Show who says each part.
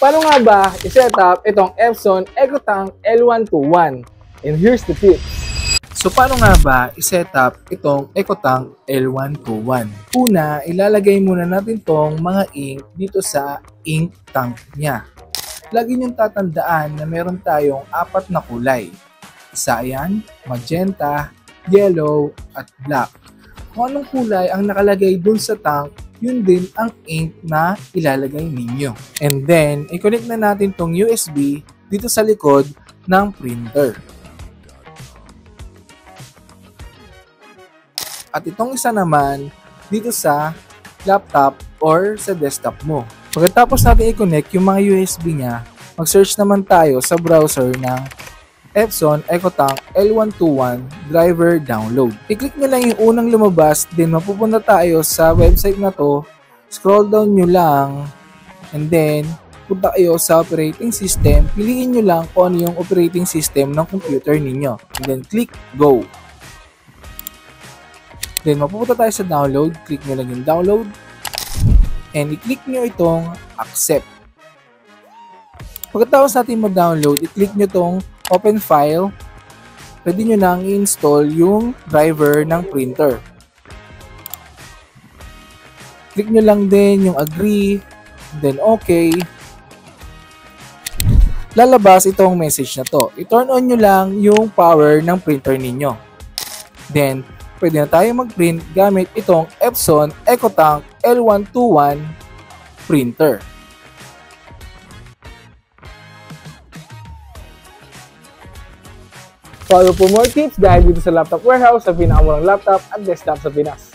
Speaker 1: Paano nga ba i-set up itong Epson EcoTank L121? And here's the tips.
Speaker 2: So paano nga ba i-set up itong EcoTank L121? Una, ilalagay muna natin tong mga ink dito sa ink tank niya. Lagi niyong tatandaan na meron tayong 4 na kulay. Isa yan, magenta, yellow, at black. Kung anong kulay ang nakalagay dun sa tank, yun din ang ink na ilalagay ninyo. And then, i-connect na natin tong USB dito sa likod ng printer. At itong isa naman dito sa laptop or sa desktop mo. Pagkatapos natin i-connect yung mga USB niya, mag-search naman tayo sa browser ng Epson EcoTank L121 driver download. I-click nyo lang yung unang lumabas, then mapupunta tayo sa website na to. Scroll down nyo lang, and then punta kayo sa operating system. Piliin nyo lang kung ano yung operating system ng computer ninyo. And then click go. Then mapupunta tayo sa download, click nyo lang yung download, and i-click nyo itong accept. Pagkatapos natin mag-download, i-click nyo itong open file. Pwede nyo nang i-install yung driver ng printer. Click nyo lang din yung agree, then okay. Lalabas itong message na to. I-turn on nyo lang yung power ng printer ninyo. Then, pwede na tayo mag-print gamit itong Epson EcoTank L121 printer.
Speaker 1: Follow for more tips dahil dito sa Laptop Warehouse, sa pinakamurang laptop at desktop sa Pinas.